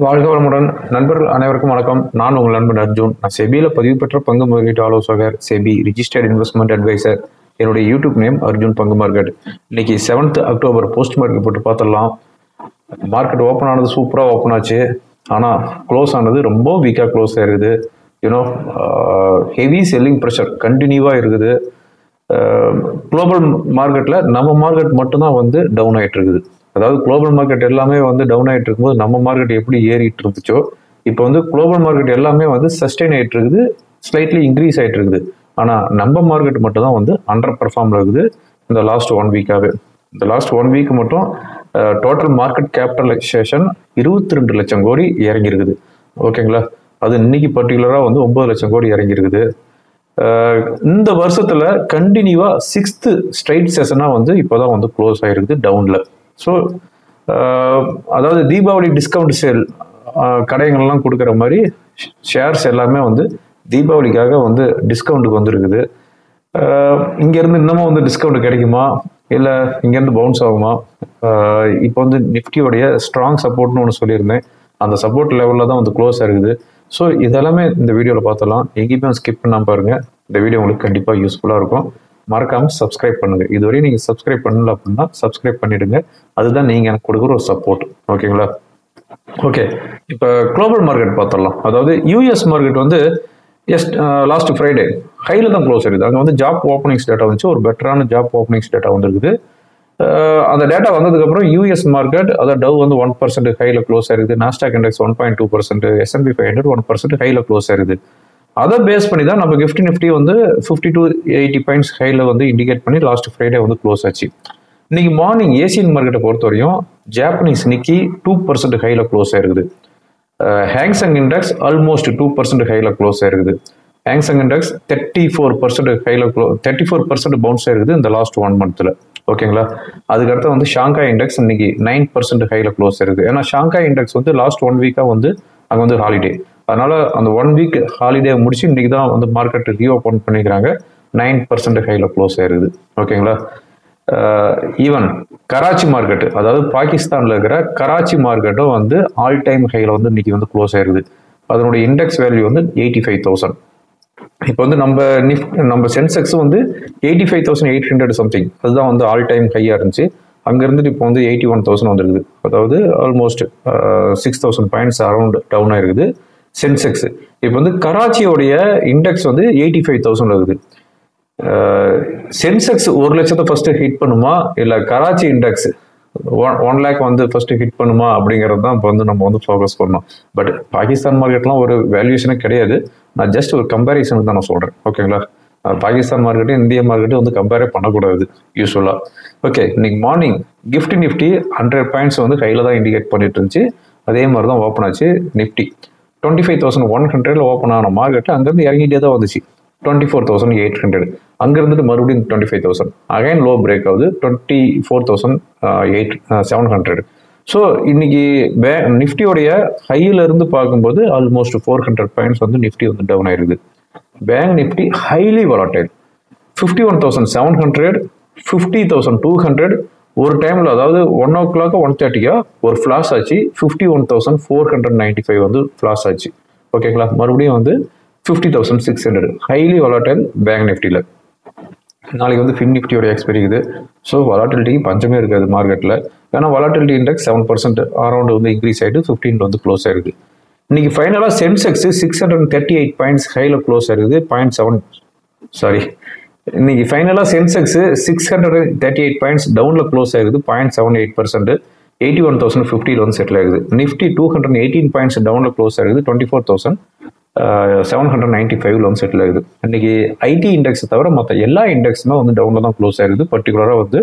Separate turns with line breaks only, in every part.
வாழ்க வளமுடன் நண்பர்கள் அனைவருக்கும் வணக்கம். நான் உங்கள் நண்பன் அர்ஜுன். நான் செபியில் பதிவு பெற்ற பங்கு முதலீட்டு ஆலோசகர், செபி ரிஜிஸ்டர்ட் இன்வெஸ்ட்மெண்ட் அட்வைசர். என்னுடைய யூடியூப் நேம் அர்ஜுன் பங்கு மார்க்கெட். இன்னைக்கு 7th அக்டோபர் போஸ்ட் மார்க்கெட் போட்டு பார்த்துடலாம். மார்க்கெட் ஓப்பன் ஆனது சூப்பராக ஓப்பன் ஆச்சு. ஆனால் க்ளோஸ் ஆனது ரொம்ப வீக்காக க்ளோஸ் ஆயிருக்குது. யூனோ ஹெவி செல்லிங் ப்ரெஷர் கண்டினியூவாக இருக்குது. குளோபல் மார்க்கெட்டில் நம்ம மார்க்கெட் மட்டும்தான் வந்து டவுன் ஆகிட்டு இருக்குது. அதாவது குளோபல் மார்க்கெட் எல்லாமே வந்து டவுன் ஆகிட்டு இருக்கும்போது நம்ம மார்க்கெட் எப்படி ஏறிட்டு இருந்துச்சோ இப்போ வந்து குளோபல் மார்க்கெட் எல்லாமே வந்து சஸ்டெயின் ஆகிட்டு இருக்குது, ஸ்லைட்லி இன்க்ரீஸ் ஆகிட்டு இருக்குது. ஆனால் நம்ம மார்க்கெட் மட்டும் தான் வந்து அண்டர் பெர்ஃபார்மில் இருக்குது இந்த லாஸ்ட் 1 வீக்காகவே. இந்த லாஸ்ட் 1 வீக் மட்டும் டோட்டல் மார்க்கெட் கேபிட்டலைசேஷன் 22 லட்சம் கோடி இறங்கியிருக்குது. ஓகேங்களா? அது இன்னைக்கு பர்டிகுலராக வந்து 9 லட்சம் கோடி இறங்கியிருக்குது. இந்த வருஷத்துல கண்டினியூவா 6th ஸ்ட்ரைட் செஷனா வந்து இப்போதான் வந்து க்ளோஸ் ஆயிருக்குது டவுன்ல. ஸோ அதாவது தீபாவளி டிஸ்கவுண்ட் சேல் கடைகள்லாம் கொடுக்குற மாதிரி ஷேர்ஸ் எல்லாமே வந்து தீபாவளிக்காக வந்து டிஸ்கவுண்ட்டுக்கு வந்துருக்குது. இங்கேருந்து இன்னமும் வந்து டிஸ்கவுண்ட் கிடைக்குமா இல்லை இங்கேருந்து பவுன்ஸ் ஆகுமா? இப்போ வந்து நிஃப்டியோடைய ஸ்ட்ராங் சப்போர்ட்னு ஒன்று சொல்லியிருந்தேன். அந்த சப்போர்ட் லெவலில் தான் வந்து க்ளோஸ் ஆயிருக்குது. ஸோ இதெல்லாமே இந்த வீடியோவில் பார்த்தலாம். எங்கேயுமே ஸ்கிப் பண்ணாமல் பாருங்கள். இந்த வீடியோ உங்களுக்கு கண்டிப்பாக யூஸ்ஃபுல்லாக இருக்கும். மறக்காமல் சப்ஸ்கிரைப் பண்ணுங்கள். இதுவரையும் நீங்கள் சப்ஸ்கிரைப் பண்ணல அப்படின்னா சப்ஸ்கிரைப் பண்ணிவிடுங்க. அதுதான் நீங்கள் எனக்கு கொடுக்குற ஒரு சப்போர்ட். ஓகேங்களா? ஓகே, இப்போ குளோபல் மார்க்கெட் பார்த்துடலாம். அதாவது யூஎஸ் மார்க்கெட் வந்து லாஸ்ட் ஃப்ரைடே ஹையில் தான் க்ளோஸ் ஆகிடுது. அங்கே வந்து ஜாப் ஓப்பனிங்ஸ் டேட்டா வந்துச்சு. ஒரு பெட்டரான ஜாப் ஓப்பனிங்ஸ் டேட்டா வந்துருக்குது. அந்த டேட்டா வந்ததுக்கப்புறம் யூஎஸ் மார்க்கெட் அதாவது டவ் வந்து 1% ஹையில் க்ளோஸ் ஆயிருக்குது. நாஸ்டாக் இண்டெக்ஸ் 1.2%, S&P 500 1% ஹையில் க்ளோஸ் ஆயிருக்குது. அதை பேஸ் பண்ணி தான் நம்ம நிஃப்டி வந்து 50 to 80 பாயிண்ட்ஸ் ஹையில் வந்து இண்டிகேட் பண்ணி லாஸ்ட் ஃப்ரைடே வந்து க்ளோஸ் ஆச்சு. இன்னைக்கு மார்னிங் ஏசியன் மார்க்கெட்டை பொறுத்த வரையும் ஜாப்பனீஸ் நிக்கி 2% ஹையில் க்ளோஸ் ஆயிருக்குது. ஹேங்சங் இண்டெக்ஸ் ஆல்மோஸ்ட் 2% ஹையில் க்ளோஸ் ஆயிருக்குது. ஹேங்சங் இண்டெக்ஸ் 34% ஹையில் 34% பவுன்ஸ் ஆயிருக்குது இந்த லாஸ்ட் 1 மந்த்தில். ஓகேங்களா? அதுக்கடுத்து வந்து ஷாங்காய் இண்டெக்ஸ் இன்னைக்கு 9% ஹையில் க்ளோஸ் ஆயிருக்குது. ஏன்னா ஷாங்காய் இண்டெக்ஸ் வந்து லாஸ்ட் 1 வீக்காக வந்து அங்கே வந்து ஹாலிடே. அதனால அந்த 1 வீக் ஹாலிடே முடிச்சு இன்னைக்கு தான் வந்து மார்க்கெட் ரீஓப்பன் பண்ணிக்கிறாங்க. 9% ஹையில் க்ளோஸ் ஆயிருக்குது. ஓகேங்களா? ஈவன் கராச்சி மார்க்கெட்டு, அதாவது பாகிஸ்தானில் இருக்கிற கராச்சி மார்க்கெட்டும் வந்து ஆல் டைம் ஹையில் வந்து இன்னைக்கு வந்து க்ளோஸ் ஆயிருக்குது. அதனுடைய இண்டெக்ஸ் வேல்யூ வந்து 85,000. இப்போ வந்து நம்ம சென்செக்ஸ் வந்து 85,800 சம்திங், அதுதான் வந்து ஆல் டைம் ஹையாக இருந்துச்சு. அங்கே இருந்துட்டு இப்போ வந்து 81,000 வந்துருக்குது. அதாவது ஆல்மோஸ்ட் 6,000 பாயிண்ட்ஸ் அரௌண்ட் டவுன் ஆயிருக்குது சென்செக்ஸ். இப்போ வந்து கராச்சியோடைய இண்டெக்ஸ் வந்து 85,000 இருக்குது. சென்செக்ஸ் 1 லட்சத்தை ஃபர்ஸ்ட் ஹிட் பண்ணுமா இல்லை கராச்சி இண்டெக்ஸ் 1 lakh வந்து ஃபர்ஸ்ட் ஹிட் பண்ணுமா அப்படிங்கிறது தான் இப்போ வந்து நம்ம வந்து ஃபோக்கஸ் பண்ணோம். பட் பாகிஸ்தான் மார்க்கெட்லாம் ஒரு வேல்யூஷனே கிடையாது. நான் ஜஸ்ட் ஒரு கம்பேரிசனுக்கு தான் நான் சொல்கிறேன். ஓகேங்களா? பாகிஸ்தான் மார்க்கெட்டும் இந்திய மார்க்கெட்டும் வந்து கம்பேரே பண்ணக்கூடாது யூஸ்வலாக. ஓகே, இன்னைக்கு மார்னிங் நிஃப்டி 100 பாயிண்ட்ஸ் வந்து கையில் தான் இண்டிகேட் பண்ணிட்டு இருந்துச்சு. அதே மாதிரி தான் ஓப்பன் ஆச்சு. நிஃப்டி 25,100 ஓப்பன் ஆன மார்க்கெட்டில் அங்கேருந்து இறங்கிட்டே தான் வந்துச்சு. 24,800 அங்கிருந்துட்டு மறுபடியும் 25,000 அகைன் லோ பிரேக் ஆகுது 24,700. ஸோ இன்னைக்கு நிஃப்டியோடைய ஹையில இருந்து பார்க்கும்போது ஆல்மோஸ்ட் 400 பாயிண்ட்ஸ் வந்து நிஃப்டி வந்து டவுன் ஆயிருக்குது. பேங்க் நிஃப்டி ஹைலி வாலடைல் 51,700, 50,200 ஒரு டைம்ல, அதாவது 1 o'clock 1:30 ஒரு ஃபிளாஷ் ஆச்சு. 51,495 வந்து ஃபிளாஷ் ஆச்சு. ஓகேங்களா? மறுபடியும் வந்து 50,600 ஹைலி வாலடைல் பேங்க் நிஃப்டியில். நாளைக்கு வந்து ஃபின் நிஃப்டியோட எக்ஸ்பைரி இருக்குது. ஸோ வாலட்டிலிட்டிக்கு பஞ்சமே இருக்காது மார்க்கெட்டில். ஏன்னா வாலட்டிலிட்டி இண்டெக்ஸ் 7% அரௌண்ட் வந்து இன்க்ரீஸ் ஆகிட்டு 15 வந்து க்ளோஸ் ஆயிருக்கு. இன்னைக்கு ஃபைனலாக சென்செக்ஸ் 638 பாயிண்ட்ஸ் ஹையில் க்ளோஸ் ஆயிருக்குது. 0.7 இன்னைக்கு ஃபைனலாக சென்செக்ஸ் 638 பாயிண்ட்ஸ் டவுனில் க்ளோஸ் ஆயிருக்குது. 0.78%, 81,050 வந்து செட்டில் ஆகுது. நிஃப்டி 218 பாயிண்ட்ஸ் டவுனில் க்ளோஸ் ஆயிருக்குது. 24,795 வந்து செட்டில் ஆகுது. இன்னைக்கு ஐடி இண்டெக்ஸை தவிர மற்ற எல்லா இண்டெக்ஸுமே வந்து டவுனில் தான் க்ளோஸ் ஆயிருக்குது. பர்டிகுலராக வந்து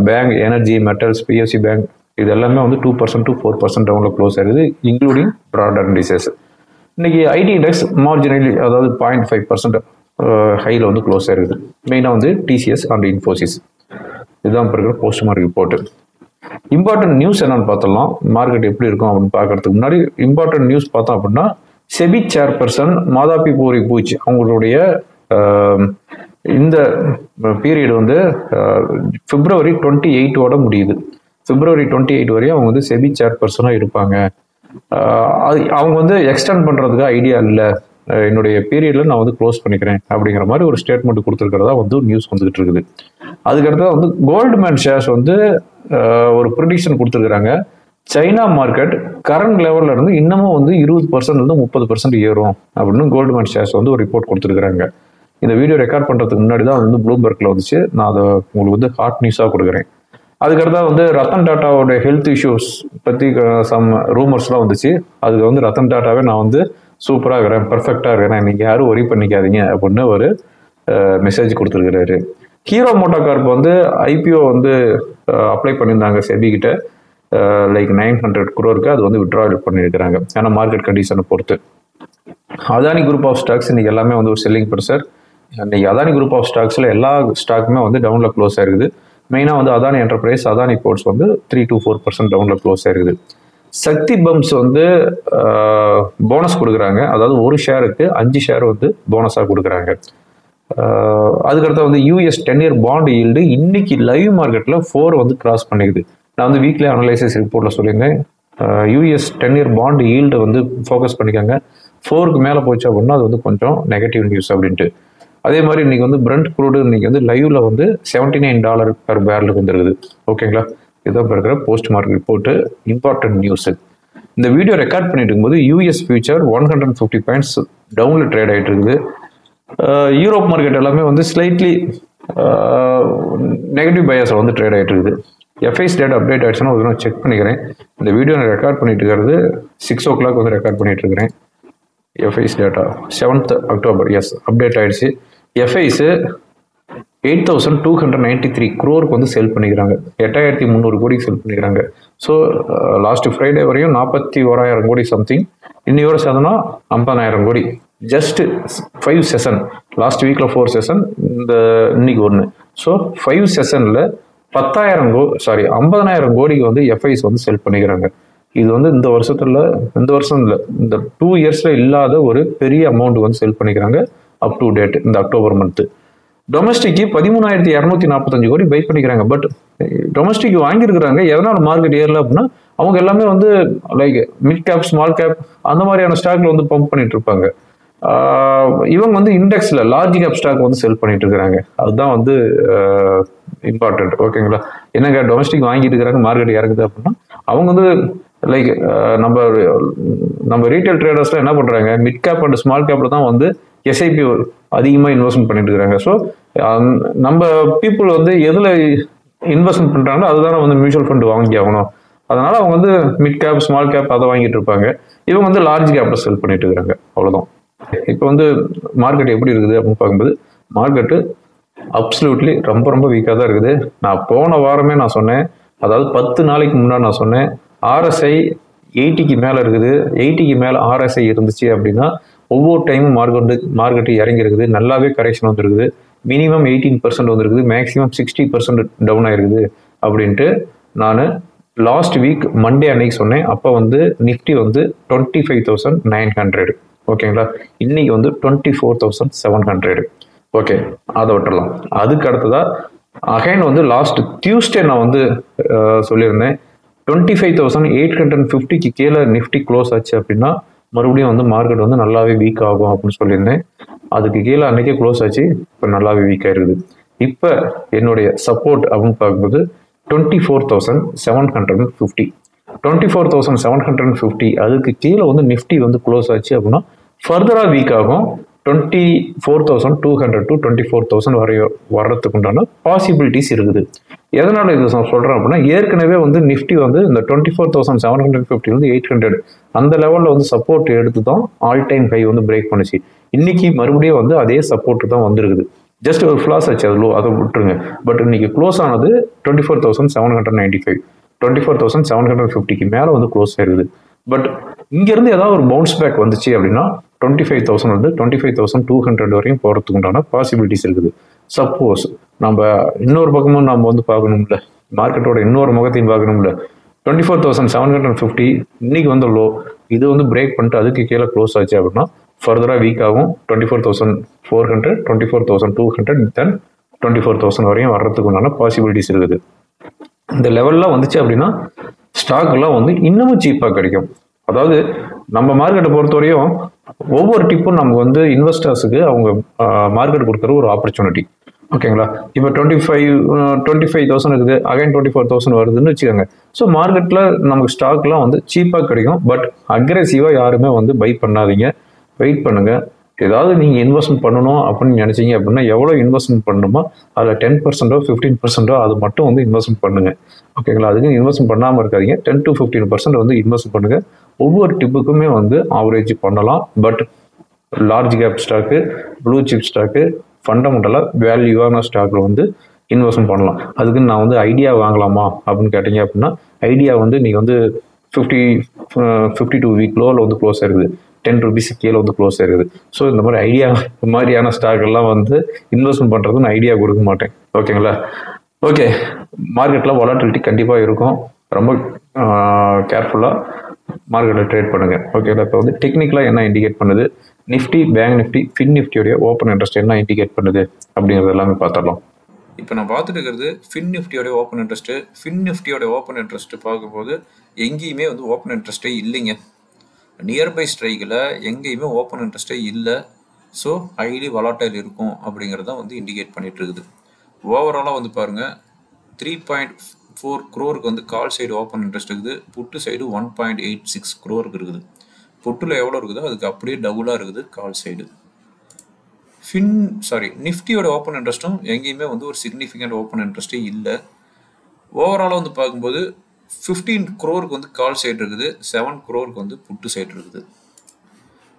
bank, energy, metals, BSc bank இது எல்லாமே வந்து 2% to 4% டவுனில் க்ளோஸ் ஆயிருக்குது, இன்க்ளூடிங் ப்ராடர் இண்டிசஸ். இன்னைக்கு ஐடி இண்டெக்ஸ் மார்ஜினலி, அதாவது 0.5% ஹையில் வந்து க்ளோஸ் ஆயிருக்குது. மெயினாக வந்து டிசிஎஸ் அண்ட் இன்ஃபோசிஸ். இதுதான் இப்போ இருக்கிற post market report. Important news என்னன்னு பார்த்தலாம். மார்க்கெட் எப்படி இருக்கும் அப்படின்னு பார்க்கறதுக்கு முன்னாடி இம்பார்ட்டன்ட் நியூஸ் பார்த்தோம் அப்படின்னா, செபி சேர்பர்சன் மாதாபி பூரி பூச் அவங்களுடைய இந்த பீரியட் வந்து February 28 முடியுது. February 28 வரையும் அவங்க வந்து செபி சேர்பர்சனாக இருப்பாங்க அது அவங்க வந்து எக்ஸ்டெண்ட் பண்ணுறதுக்கு ஐடியா இல்லை, என்னுடைய பீரியடில் நான் வந்து க்ளோஸ் பண்ணிக்கிறேன் அப்படிங்கிற மாதிரி ஒரு ஸ்டேட்மெண்ட் கொடுத்துருக்கிறதா வந்து நியூஸ் வந்துகிட்டு இருக்குது. அதுக்கடுத்து வந்து கோல்ட்மேன் ஷேர்ஸ் வந்து ஒரு ப்ரிடிக்ஷன் கொடுத்துருக்குறாங்க. சைனா மார்க்கெட் கரண்ட் லெவலில் இருந்து இன்னமும் வந்து 20% 30% ஏறும் அப்படின்னு கோல்ட்மேன் ஷேர்ஸ் வந்து ஒரு ரிப்போர்ட் கொடுத்துருக்குறாங்க. இந்த வீடியோ ரெக்கார்ட் பண்ணுறதுக்கு முன்னாடி தான் வந்து ப்ளூம்பெர்க்கில் வந்துச்சு. நான் அதை உங்களுக்கு வந்து ஹாட் நியூஸாக கொடுக்குறேன். அதுக்கடுத்தா வந்து ரத்தன் டாட்டாவோட ஹெல்த் இஷ்யூஸ் பற்றி சம் ரூமர்ஸ்லாம் வந்துச்சு. அதுக்கு வந்து ரத்தன் டாட்டாவே நான் வந்து சூப்பராக இருக்கிறேன், பர்ஃபெக்டாக இருக்கிறேன், நீங்கள் யாரும் ஒரி பண்ணிக்காதீங்க அப்படின்னு ஒரு மெசேஜ் கொடுத்துருக்கிறாரு. ஹீரோ மோட்டோ கார்ப் வந்து ஐபிஓ வந்து அப்ளை பண்ணியிருந்தாங்க செபி கிட்ட, லைக் 900 crore அது வந்து விட்ரால் பண்ணியிருக்கிறாங்க. ஏன்னா மார்க்கெட் கண்டிஷனை பொறுத்து. அதானி குரூப் ஆஃப் ஸ்டாக்ஸ் இன்னைக்கு எல்லாமே வந்து ஒரு செல்லிங் ப்ரெஷர். இன்னைக்கு அதானி குரூப் ஆஃப் ஸ்டாக்ஸில் எல்லா ஸ்டாக்குமே வந்து டவுனில் க்ளோஸ் ஆயிருக்குது. மெயினாக வந்து அதானி என்டர்பிரைஸ், அதானி போர்ட்ஸ் வந்து 3 to 4% டவுனில் க்ளோஸ் ஆயிருக்குது. சக்தி பம்ப்ஸ் வந்து போனஸ் கொடுக்குறாங்க. அதாவது ஒரு ஷேருக்கு 5 ஷேர் வந்து போனஸாக கொடுக்குறாங்க. அதுக்கடுத்து வந்து யூஎஸ் 10-year பாண்ட் ஈல்டு இன்னைக்கு லைவ் மார்க்கெட்டில் 4 வந்து கிராஸ் பண்ணிக்குது. நான் வந்து வீக்லி அனலைசிஸ் ரிப்போர்ட்டில் சொல்லியிருந்தேன், யூஎஸ் 10-year பாண்ட் ஈல்டு வந்து ஃபோக்கஸ் பண்ணிக்காங்க. 4க்கு மேலே போச்சு அப்படின்னா அது வந்து கொஞ்சம் நெகட்டிவ் நியூஸ் அப்படின்ட்டு. அதே மாதிரி இன்னைக்கு வந்து பிரண்ட் குரூடு இன்னைக்கு வந்து லைவ்ல வந்து $79 பெர் பேரலுக்கு வந்துருக்குது. ஓகேங்களா, இதுதான் இருக்கிற post market report, important news. இந்த வீடியோ ரெக்கார்ட் பண்ணிட்டு இருக்கும்போது யூஎஸ் ஃபியூச்சர் 150 பாயிண்ட்ஸ் டவுனில் ட்ரேட் ஆகிட்டு இருக்குது. யூரோப் மார்க்கெட் எல்லாமே வந்து ஸ்லைட்லி நெகட்டிவ் பயாஸில் வந்து ட்ரேட் ஆகிட்டு இருக்குது. எஃப்ஐஸ் டேட்டா அப்டேட் ஆகிடுச்சுன்னா ஒரு நான் செக் பண்ணிக்கிறேன். இந்த வீடியோ நான் ரெக்கார்ட் பண்ணிட்டு இருக்கிறது 6 o'clock வந்து ரெக்கார்ட் பண்ணிட்டு இருக்கிறேன். FIIs data 7th October as update ஆகிடுச்சு. எஃப்ஐஸு 8,293 crore வந்து செல் பண்ணிக்கிறாங்க. 8,300 கோடிக்கு செல் பண்ணிக்கிறாங்க. ஸோ லாஸ்ட் ஃப்ரைடே வரையும் 41,000 கோடி சம்திங். இன்னையோட சேர்ந்தோன்னா 50,000 கோடி. Just 5 session. லாஸ்ட் வீக்கில் 4 செஷன், இந்த இன்னைக்கு 1. ஸோ 5 செஷனில் 50,000 கோடிக்கு வந்து எஃப்ஐஸ் வந்து செல் பண்ணிக்கிறாங்க. இது வந்து இந்த வருஷம் இல்லை, இந்த 2 yearsல இல்லாத ஒரு பெரிய அமௌண்ட் வந்து செல் பண்ணிக்கிறாங்க அப் டு டேட் இந்த அக்டோபர் மந்த்து. டொமஸ்டிக்கு 13,245 கோடி பை பண்ணிக்கிறாங்க. பட் டொமஸ்டிக் வாங்கியிருக்கிறாங்க. எதனால் மார்க்கெட் ஏறல அப்படின்னா அவங்க எல்லாமே வந்து like mid cap, small cap அந்த மாதிரியான ஸ்டாக்ல வந்து பம்ப் பண்ணிட்டு இருப்பாங்க. இவங்க வந்து இண்டெக்ஸ்ல லார்ஜ் கேப் ஸ்டாக் வந்து செல் பண்ணிட்டு இருக்கிறாங்க. அதுதான் வந்து இம்பார்ட்டன்ட். ஓகேங்களா, என்னங்க டொமஸ்டிக் வாங்கிட்டு இருக்கிறாங்க, மார்க்கெட் இறங்குது அப்படின்னா அவங்க வந்து லைக் நம்ம ரீட்டைல் ட்ரேடர்ஸ்லாம் என்ன பண்றாங்க, மிட் கேப் அண்ட் ஸ்மால் கேப்ல தான் வந்து எஸ்ஐபி அதிகமாக இன்வெஸ்ட்மெண்ட் பண்ணிட்டு இருக்கிறாங்க. ஸோ நம்ம பீப்புள் வந்து எதில் இன்வெஸ்ட்மெண்ட் பண்ணுறாங்களோ அதுதானே வந்து மியூச்சுவல் ஃபண்ட் வாங்கி ஆகணும். அதனால அவங்க வந்து மிட் கேப், ஸ்மால் கேப் அதை வாங்கிட்டு இருப்பாங்க. இவங்க வந்து லார்ஜ் கேப்பில் செல் பண்ணிட்டு இருக்கிறாங்க. அவ்வளோதான். இப்போ வந்து மார்க்கெட் எப்படி இருக்குது அப்படின்னு பார்க்கும்போது மார்க்கெட்டு அப்சல்யூட்லி ரொம்ப ரொம்ப வீக்காக தான் இருக்குது. நான் போன வாரமே நான் சொன்னேன், அதாவது 10 நாளைக்கு முன்னாடி நான் சொன்னேன், RSI 80க்கு மேலே இருக்குது. 80க்கு மேலே RSI இருந்துச்சு அப்படின்னா ஒவ்வொரு டைமும் மார்க்கெட்டு இறங்கி இருக்குது, நல்லாவே கரெக்ஷன் வந்துருக்குது. மினிமம் 18% வந்துருக்குது, மேக்ஸிமம் 60% டவுன் ஆயிருக்குது அப்படின்ட்டு நான் லாஸ்ட் வீக் மண்டே அன்னைக்கு சொன்னேன். அப்போ வந்து நிஃப்டி வந்து 25,900. ஓகேங்களா, இன்னைக்கு வந்து 24,700. ஓகே, அதை விட்டுடலாம். அதுக்கு அடுத்ததா அகைன் வந்து லாஸ்ட் டியூஸ்டே நான் வந்து சொல்லியிருந்தேன் 25,850க்கு கீழே நிஃப்டி க்ளோஸ் ஆச்சு அப்படின்னா மறுபடியும் வந்து மார்க்கெட் வந்து நல்லாவே வீக் ஆகும் அப்படின்னு சொல்லியிருந்தேன். அதுக்கு கீழே அன்னைக்கே க்ளோஸ் ஆச்சு, இப்போ நல்லாவே வீக் ஆயிருக்குது. இப்போ என்னுடைய சப்போர்ட் அப்படின்னு பார்க்கும்போது 24,750. 24,750 அதுக்கு கீழே வந்து நிஃப்டி வந்து க்ளோஸ் ஆச்சு அப்படின்னா ஃபர்தராக வீக் ஆகும். 24,200 to 24,000 வரை வர்றதுக்கு உண்டான பாசிபிலிட்டிஸ் இருக்குது. எதனால இது சொல்றேன் அப்படின்னா ஏற்கனவே வந்து நிஃப்டி வந்து இந்த 24,750 800 அந்த லெவல்ல வந்து சப்போர்ட் எடுத்து தான் ஆல் டைம் ஹை வந்து பிரேக் பண்ணுச்சு. இன்னைக்கு மறுபடியும் வந்து அதே சப்போர்ட் தான் வந்திருக்குது. ஜஸ்ட் ஒரு ஃபிளாஸ் ஆச்சு, அது லோ, அதை விட்டுருங்க. பட் இன்னைக்கு க்ளோஸ் ஆனது 24,795, 24,750க்கு மேலே வந்து க்ளோஸ் ஆயிருக்குது. பட் இங்கேருந்து ஏதாவது ஒரு பவுன்ஸ் பேக் வந்துச்சு அப்படின்னா 25,000 வந்து 25,200 வரையும் போகிறதுக்கு உண்டான பாசிபிலிட்டிஸ் இருக்குது. சப்போஸ் நம்ம இன்னொரு பக்கமும் நம்ம வந்து பார்க்கணும்ல, மார்க்கெட்டோட இன்னொரு முகத்தையும் பார்க்கணும்ல. 24,750 இன்னைக்கு வந்து லோ, இது வந்து பிரேக் பண்ணிட்டு அதுக்கு கீழே க்ளோஸ் ஆச்சு அப்படின்னா ஃபர்தராக வீக் ஆகும். 24,400, 24,200 தென் 24,000 வரையும் வர்றதுக்கு உண்டான பாசிபிலிட்டிஸ் இருக்குது. இந்த லெவல்லாம் வந்துச்சு அப்படின்னா ஸ்டாக்லாம் வந்து இன்னமும் சீப்பாக கிடைக்கும். அதாவது நம்ம மார்க்கெட்டை பொறுத்தவரையும் ஒவ்வொரு டிப்பும் நமக்கு வந்து இன்வெஸ்டர்ஸுக்கு அவங்க மார்க்கெட் கொடுக்குற ஒரு ஆப்பர்ச்சுனிட்டி. ஓகேங்களா? இப்போ 25,000 இருக்குது, அகைன் 24,000 வருதுன்னு வச்சுக்கோங்க. ஸோ மார்க்கெட்டில் நமக்கு ஸ்டாக்லாம் வந்து சீப்பாக கிடைக்கும். பட் அக்ரெசிவாக யாருமே வந்து பை பண்ணாதீங்க, வெயிட் பண்ணுங்க. ஏதாவது நீங்கள் இன்வெஸ்ட்மெண்ட் பண்ணணும் அப்படின்னு நினைச்சீங்க அப்படின்னா எவ்வளோ இன்வெஸ்ட்மெண்ட் பண்ணணுமோ அதில் 10%ஓ 15%ஓ அது மட்டும் வந்து இன்வெஸ்ட்மெண்ட் பண்ணுங்க. ஓகேங்களா? அதுக்கு இன்வெஸ்ட்மெண்ட் பண்ணாமல் இருக்காதீங்க. 10 to 15% வந்து இன்வெஸ்ட் பண்ணுங்க. ஒவ்வொரு டிப்புக்குமே வந்து ஆவரேஜ் பண்ணலாம். But large cap stock, blue chip stock, ஃபண்டமெண்டலாக வேல்யூவான ஸ்டாக்ல வந்து இன்வெஸ்ட்மெண்ட் பண்ணலாம். அதுக்கு நான் வந்து ஐடியா வாங்கலாமா அப்படின்னு கேட்டீங்க அப்படின்னா ஐடியா வந்து நீங்கள் வந்து 52 வீக் லோவில் வந்து க்ளோஸ் ஆயிருக்குது, 10 rupees கீழே வந்து க்ளோஸ் ஆயிருக்குது. ஸோ இந்த மாதிரி ஐடியா மாதிரியான ஸ்டாக் எல்லாம் வந்து இன்வெஸ்ட்மெண்ட் பண்ணுறது நான் ஐடியா கொடுக்க மாட்டேன். ஓகேங்களா? ஓகே, மார்க்கெட்டில் வாலட்டிலிட்டி கண்டிப்பாக இருக்கும். ரொம்ப கேர்ஃபுல்லாக மார்க்கெட்டில் ட்ரேட் பண்ணுங்க. ஓகேங்களா? இப்போ வந்து டெக்னிக்கலாக என்ன இண்டிகேட் பண்ணுது, நிஃப்டி, பேங்க் நிஃப்டி, ஃபின் நிஃப்டியோடைய ஓப்பன் இன்ட்ரெஸ்ட் என்ன இண்டிகேட் பண்ணுது அப்படிங்கிறது எல்லாமே பார்த்துடலாம்.
இப்போ நான் பார்த்துட்டு இருக்கிறது ஃபின் நிஃப்டியோட ஓப்பன் இன்ட்ரெஸ்ட்டு. ஃபின் நிஃப்டியோட ஓப்பன் இன்ட்ரெஸ்ட் பார்க்கும்போது எங்கேயுமே வந்து ஓப்பன் இன்ட்ரெஸ்ட்டே இல்லைங்க. நியர்பை ஸ்ட்ரைக்கில் எங்கேயுமே ஓப்பன் இன்ட்ரெஸ்ட்டே இல்லை. ஸோ ஹைலி வலாட்டைல் இருக்கும் அப்படிங்கிறத வந்து இண்டிகேட் பண்ணிட்டு இருக்குது. ஓவராலாக வந்து பாருங்கள், 3.4 crore வந்து கால் சைடு ஓப்பன் இன்ட்ரெஸ்ட் இருக்குது, புட்டு சைடு 1.86 crore இருக்குது. புட்டில் எவ்வளோ இருக்குதோ அதுக்கு அப்படியே டபுளாக இருக்குது கால் சைடு. நிஃப்டியோட ஓப்பன் இன்ட்ரெஸ்ட்டும் எங்கேயுமே வந்து ஒரு சிக்னிஃபிகண்ட் ஓப்பன் இன்ட்ரெஸ்ட்டே இல்லை. ஓவராலாக வந்து பார்க்கும்போது 15 crore வந்து கால் சைடு இருக்குது, 7 crore வந்து புட்டு சைடு இருக்குது.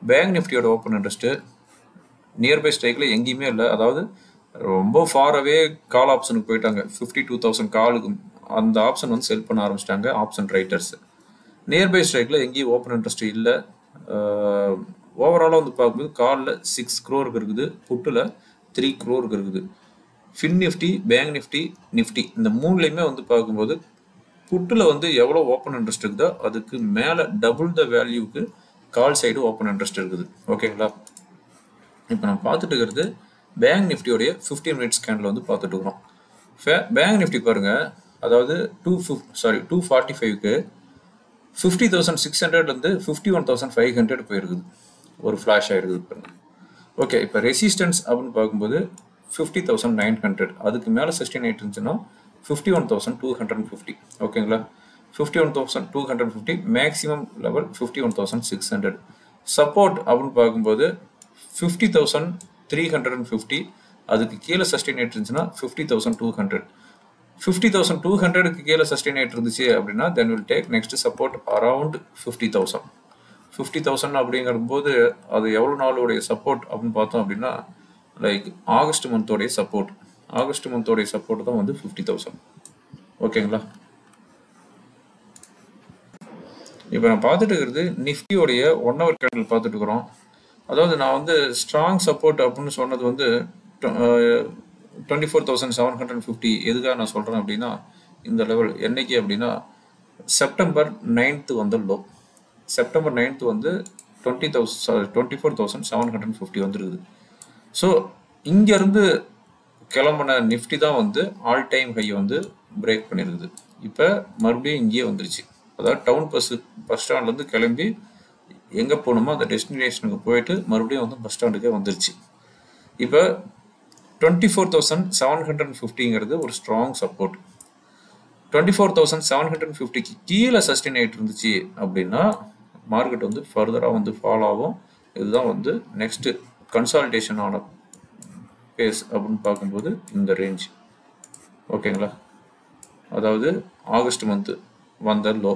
பேங்க் நிஃப்டியோட ஓப்பன் இன்ட்ரெஸ்ட்டு நியர்பை ஸ்ட்ரைக்கில் எங்கேயுமே இல்லை. அதாவது ரொம்ப ஃபாராகவே கால் ஆப்ஷனுக்கு போயிட்டாங்க. 52,000 காலுக்கு அந்த ஆப்ஷன் வந்து செல் பண்ண ஆரம்பிச்சிட்டாங்க ஆப்ஷன் ரைட்டர்ஸ். நியர்பை ஸ்ட்ரைக்கில் எங்கேயும் ஓப்பன் இன்ட்ரெஸ்ட் இல்லை. ஓவராலாக வந்து பார்க்கும்போது காலில் 6 crore இருக்குது, புட்டில் 3 crore இருக்குது. Fin Nifty, bank Nifty, Nifty இந்த மூணுலேயுமே வந்து பார்க்கும்போது புட்டில் வந்து எவ்வளோ ஓப்பன் இன்ட்ரெஸ்ட் இருக்குதோ அதுக்கு மேலே டபுள் த வேல்யூக்கு கால் சைடு ஓப்பன் இன்ட்ரெஸ்ட் இருக்குது. ஓகேங்களா? இப்போ நம்ம பார்த்துட்டு இருக்கிறது பேங்க் நிஃப்டியோடைய 15 minutes கேண்டில் வந்து பார்த்துட்டு இருக்கிறோம். பேங்க் நிஃப்டி பாருங்கள், அதாவது 245க்கு 50,600 51,500 போயிருக்குது, ஒரு ஃப்ளாஷ் ஆகிருக்குது பாருங்க. ஓகே, இப்போ ரெசிஸ்டன்ஸ் அப்படின்னு பார்க்கும்போது 50,900, அதுக்கு மேலே சஸ்டெயின் ஆகிட்டு இருந்துச்சுன்னா 51,250. ஓகேங்களா? 51,250 மேக்ஸிமம் லெவல் 51,600. சப்போர்ட் அப்படின்னு பார்க்கும்போது 50,350, அதுக்கு கீழே சஸ்டெயின் ஆகிட்டு இருந்துச்சுன்னா 50,200. 50,200க்கு கீழே சஸ்டெயின் ஆகிட்டு இருந்துச்சு அப்படின்னா then will take next support around 50,000. 50,000 அப்படிங்கிற போது அது எவ்வளோ நாளுடைய சப்போர்ட் அப்படின்னு பார்த்தோம் அப்படின்னா லைக் ஆகஸ்ட் மந்தோடைய சப்போர்ட். ஆகஸ்ட் மந்தோடைய சப்போர்ட் தான் வந்து 50,000. ஓகேங்களா? இப்போ நான் பார்த்துட்டு இருக்கிறது நிஃப்டியோடைய 1 hour கேண்டில் பார்த்துட்டு இருக்கிறோம். அதாவது நான் வந்து ஸ்ட்ராங் சப்போர்ட் அப்படின்னு சொன்னது வந்து 24,750. எதுக்காக நான் சொல்கிறேன் அப்படின்னா இந்த லெவல் என்னைக்கு அப்படின்னா செப்டம்பர் 9th வந்த லோ. செப்டம்பர் 9th வந்து 24,750 வந்துருக்குது. ஸோ இங்கேருந்து கிளம்புன நிஃப்டி தான் வந்து ஆல் டைம் ஹை வந்து பிரேக் பண்ணியிருக்குது. இப்போ மறுபடியும் இங்கேயே வந்துருச்சு. அதாவது டவுன் பஸ் ஸ்டாண்ட்லேருந்து கிளம்பி எங்கே போகணுமோ அந்த டெஸ்டினேஷனுக்கு போயிட்டு மறுபடியும் வந்து பஸ் ஸ்டாண்டுக்கே வந்துருச்சு. இப்போ 24,750ங்கிறது ஒரு ஸ்ட்ராங் சப்போர்ட். 24,750க்கு கீழே சஸ்டெயின் ஆகிட்டு இருந்துச்சு அப்படின்னா மார்க்கெட் வந்து ஃபர்தராக வந்து ஃபாலோ ஆகும். இதுதான் வந்து நெக்ஸ்ட்டு கன்சாலிடேஷன் ஆன பேஸ் அப்படின்னு பார்க்கும்போது இந்த ரேஞ்ச். ஓகேங்களா? அதாவது ஆகஸ்ட் மந்த்து வந்த லோ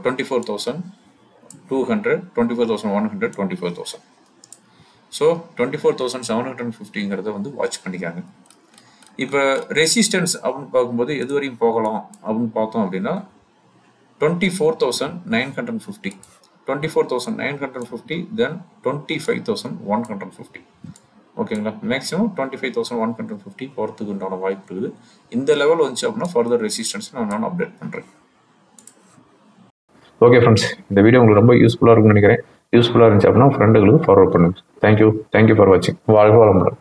24,200, 24,100, 24,000. ஸோ 24,750ங்கிறத வந்து வாட்ச் பண்ணிக்காங்க. இப்போ ரெசிஸ்டன்ஸ் அப்படின்னு பார்க்கும்போது எது வரையும் போகலாம் அப்படின்னு பார்த்தோம் அப்படின்னா 24,950, 24,950, தென் 25,150. ஓகேங்களா? மேக்ஸிமம் 25,150 போகிறதுக்கு உண்டான வாய்ப்பு இருக்குது. இந்த லெவல் வந்துச்சு அப்படின்னா ஃபர்தர் ரெசிஸ்டன்ஸ் நான் அப்டேட் பண்ணுறேன்.
ஓகே ஃப்ரெண்ட்ஸ், இந்த வீடியோ உங்களுக்கு ரொம்ப யூஸ்ஃபுல்லாக இருக்கும்னு நினைக்கிறேன். யூஸ்ஃபுல்லாக இருந்துச்சு அப்படின்னா ஃப்ரெண்டுகளுக்கு ஃபார்வர்ட் பண்ணுங்கள். தேங்க்யூ ஃபார் வாட்சிங். வாழ்க வளமுடன்.